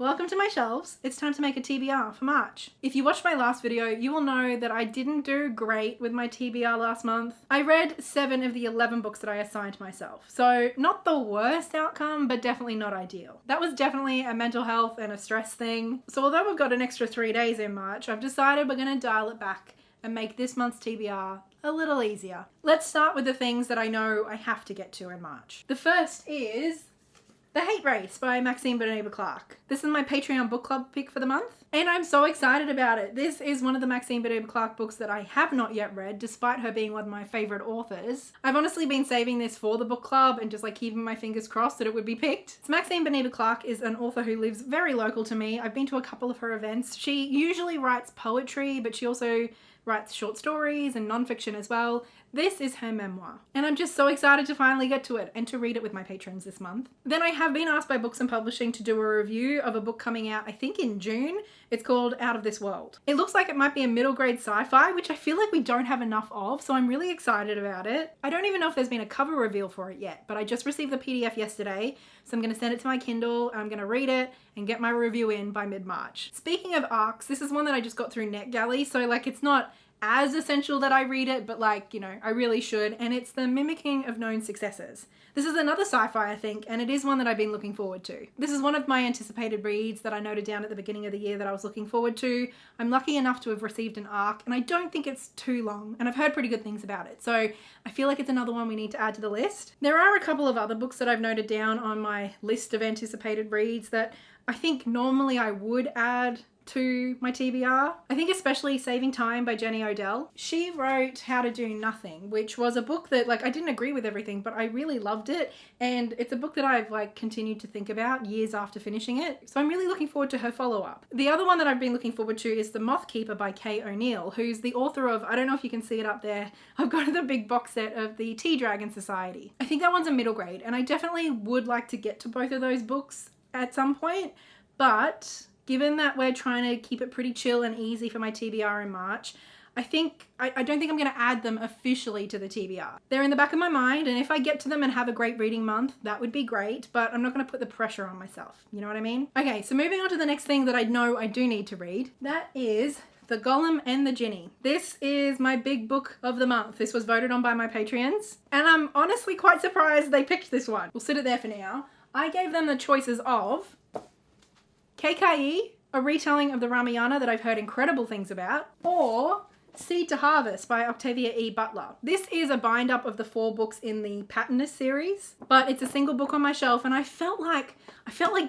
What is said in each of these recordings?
Welcome to my shelves. It's time to make a TBR for March. If you watched my last video, you will know that I didn't do great with my TBR last month. I read 7 of the 11 books that I assigned myself. So not the worst outcome, but definitely not ideal. That was definitely a mental health and a stress thing. So although we've got an extra 3 days in March, I've decided we're going to dial it back and make this month's TBR a little easier. Let's start with the things that I know I have to get to in March. The first is The Hate Race by Maxine Beneba Clark. This is my Patreon book club pick for the month, and I'm so excited about it. This is one of the Maxine Beneba Clark books that I have not yet read, despite her being one of my favorite authors. I've honestly been saving this for the book club and just like keeping my fingers crossed that it would be picked. So Maxine Beneba Clark is an author who lives very local to me. I've been to a couple of her events. She usually writes poetry, but she also writes short stories and nonfiction as well. This is her memoir, and I'm just so excited to finally get to it and to read it with my patrons this month. Then I have been asked by Books and Publishing to do a review of a book coming out, I think in June. It's called Out of This World. It looks like it might be a middle grade sci-fi, which I feel like we don't have enough of, so I'm really excited about it. I don't even know if there's been a cover reveal for it yet, but I just received the PDF yesterday, so I'm going to send it to my Kindle, and I'm going to read it and get my review in by mid-March. Speaking of ARCs, this is one that I just got through NetGalley, so like it's not as essential that I read it, but like, you know, I really should. And it's The Mimicking of Known Successes. This is another sci-fi, I think, and it is one that I've been looking forward to. This is one of my anticipated reads that I noted down at the beginning of the year that I was looking forward to. I'm lucky enough to have received an ARC, and I don't think it's too long, and I've heard pretty good things about it. So I feel like it's another one we need to add to the list. There are a couple of other books that I've noted down on my list of anticipated reads that I think normally I would add to my TBR. I think especially Saving Time by Jenny Odell. She wrote How to Do Nothing, which was a book that like I didn't agree with everything, but I really loved it, and it's a book that I've like continued to think about years after finishing it. So I'm really looking forward to her follow-up. The other one that I've been looking forward to is The Moth Keeper by Kay O'Neill, who's the author of, I don't know if you can see it up there, I've got the big box set of the Tea Dragon Society. I think that one's a middle grade, and I definitely would like to get to both of those books at some point, but given that we're trying to keep it pretty chill and easy for my TBR in March, I don't think I'm going to add them officially to the TBR. They're in the back of my mind, and if I get to them and have a great reading month, that would be great, but I'm not going to put the pressure on myself. You know what I mean? Okay, so moving on to the next thing that I know I do need to read. That is The Golem and the Jinni. This is my big book of the month. This was voted on by my Patreons, and I'm honestly quite surprised they picked this one. We'll sit it there for now. I gave them the choices of KKE, a retelling of the Ramayana that I've heard incredible things about, or Seed to Harvest by Octavia E. Butler. This is a bind-up of the 4 books in the Patronus series, but it's a single book on my shelf, and I felt like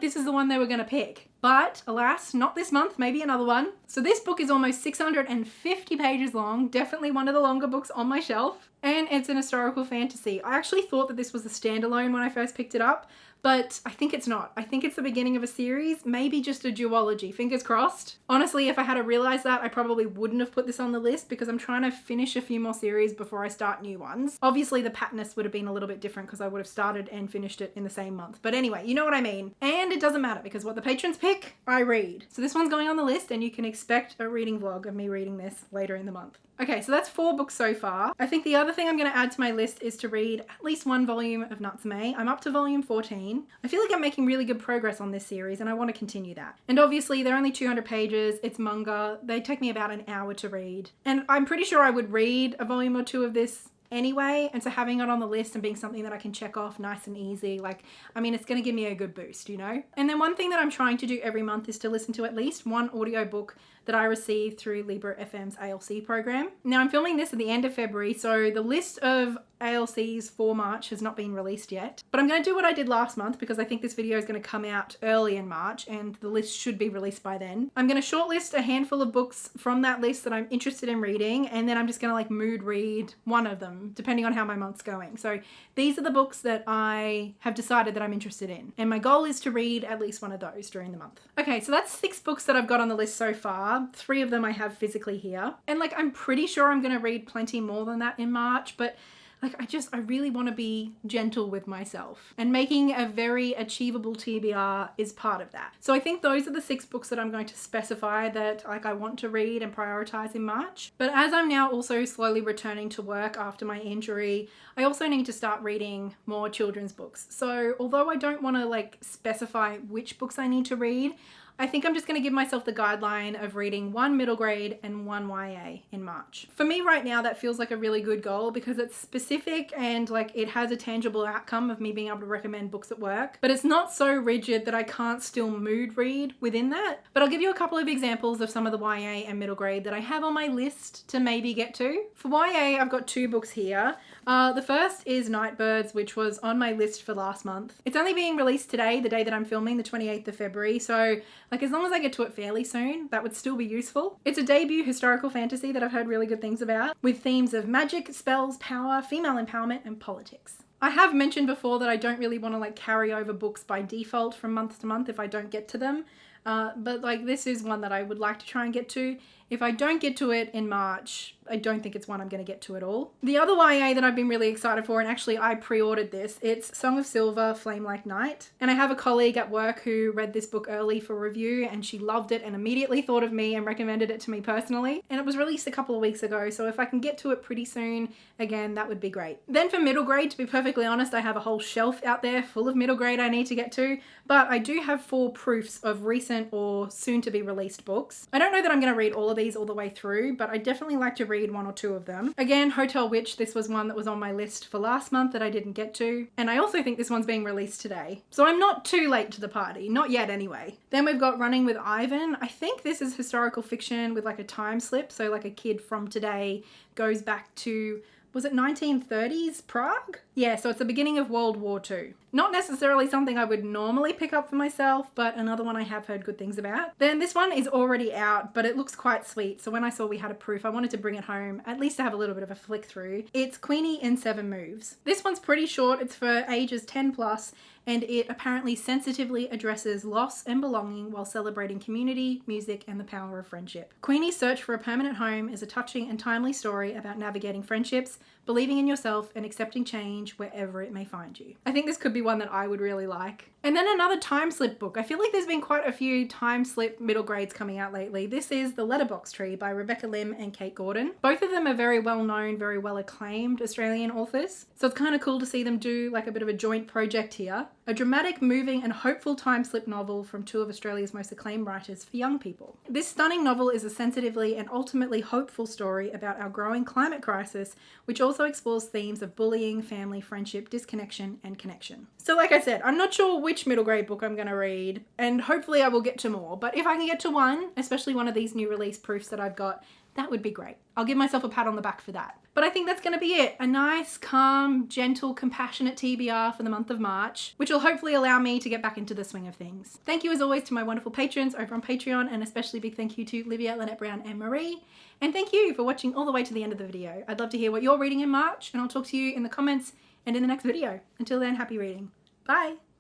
this is the one they were going to pick. But alas, not this month, maybe another one. So this book is almost 650 pages long, definitely one of the longer books on my shelf, and it's an historical fantasy. I actually thought that this was a standalone when I first picked it up, but I think it's not. I think it's the beginning of a series, maybe just a duology, fingers crossed. Honestly, if I had realized that, I probably wouldn't have put this on the list because I'm trying to finish a few more series before I start new ones. Obviously, the Patronus would have been a little bit different because I would have started and finished it in the same month. But anyway, you know what I mean. And it doesn't matter because what the patrons pick, I read. So this one's going on the list, and you can expect a reading vlog of me reading this later in the month. Okay, so that's 4 books so far. I think the other thing I'm going to add to my list is to read at least 1 volume of Natsume. I'm up to volume 14. I feel like I'm making really good progress on this series, and I want to continue that. And obviously, they're only 200 pages. It's manga. They take me about an hour to read. And I'm pretty sure I would read a volume or 2 of this anyway, and so having it on the list and being something that I can check off nice and easy, like, I mean, it's going to give me a good boost, you know? And then one thing that I'm trying to do every month is to listen to at least 1 audiobook that I received through Libra FM's ALC program. Now I'm filming this at the end of February, so the list of ALCs for March has not been released yet, but I'm going to do what I did last month because I think this video is going to come out early in March and the list should be released by then. I'm going to shortlist a handful of books from that list that I'm interested in reading, and then I'm just going to like mood read one of them depending on how my month's going. So these are the books that I have decided that I'm interested in, and my goal is to read at least 1 of those during the month. Okay, so that's 6 books that I've got on the list so far. 3 of them I have physically here, and like I'm pretty sure I'm going to read plenty more than that in March, but like I really want to be gentle with myself, and making a very achievable TBR is part of that. So I think those are the 6 books that I'm going to specify that like I want to read and prioritize in March. But as I'm now also slowly returning to work after my injury, I also need to start reading more children's books. So although I don't want to like specify which books I need to read, I think I'm just going to give myself the guideline of reading 1 middle grade and 1 YA in March. For me right now, that feels like a really good goal because it's specific and like it has a tangible outcome of me being able to recommend books at work, but it's not so rigid that I can't still mood read within that. But I'll give you a couple of examples of some of the YA and middle grade that I have on my list to maybe get to. For YA, I've got 2 books here. The first is Nightbirds, which was on my list for last month. It's only being released today, the day that I'm filming, the 28th of February, so like as long as I get to it fairly soon, that would still be useful. It's a debut historical fantasy that I've heard really good things about, with themes of magic, spells, power, female empowerment, and politics. I have mentioned before that I don't really want to like carry over books by default from month to month if I don't get to them. But like this is one that I would like to try and get to. If I don't get to it in March, I don't think it's one I'm going to get to at all. The other YA that I've been really excited for, and actually I pre-ordered this, it's Song of Silver, Flame Like Night. And I have a colleague at work who read this book early for review and she loved it and immediately thought of me and recommended it to me personally. And it was released a couple of weeks ago, so if I can get to it pretty soon, again, that would be great. Then for middle grade, to be perfectly honest, I have a whole shelf out there full of middle grade I need to get to, but I do have 4 proofs of recent or soon to be released books. I don't know that I'm going to read all of these all the way through, but I definitely like to read 1 or 2 of them. Again, Hotel Witch, this was one that was on my list for last month that I didn't get to. And I also think this one's being released today. So I'm not too late to the party, not yet anyway. Then we've got Running with Ivan. I think this is historical fiction with like a time slip. So like a kid from today goes back to, was it 1930s Prague? Yeah, so it's the beginning of World War II. Not necessarily something I would normally pick up for myself, but another one I have heard good things about. Then this one is already out, but it looks quite sweet. So when I saw we had a proof, I wanted to bring it home, at least to have a little bit of a flick through. It's Queenie in 7 Moves. This one's pretty short. It's for ages 10 plus, and it apparently sensitively addresses loss and belonging while celebrating community, music, and the power of friendship. Queenie's search for a permanent home is a touching and timely story about navigating friendships, believing in yourself, and accepting change wherever it may find you. I think this could be one that I would really like. And then another time slip book. I feel like there's been quite a few time slip middle grades coming out lately. This is The Letterbox Tree by Rebecca Lim and Kate Gordon. Both of them are very well known, very well acclaimed Australian authors. So it's kind of cool to see them do like a bit of a joint project here. A dramatic, moving, and hopeful time slip novel from 2 of Australia's most acclaimed writers for young people. This stunning novel is a sensitively and ultimately hopeful story about our growing climate crisis, which also explores themes of bullying, family, friendship, disconnection, and connection. So like I said, I'm not sure which middle grade book I'm going to read, and hopefully I will get to more, but if I can get to one, especially one of these new release proofs that I've got, that would be great. I'll give myself a pat on the back for that. But I think that's going to be it. A nice, calm, gentle, compassionate TBR for the month of March, which will hopefully allow me to get back into the swing of things. Thank you as always to my wonderful patrons over on Patreon, and especially big thank you to Livia, Lynette Brown, and Marie. And thank you for watching all the way to the end of the video. I'd love to hear what you're reading in March, and I'll talk to you in the comments and in the next video. Until then, happy reading. Bye.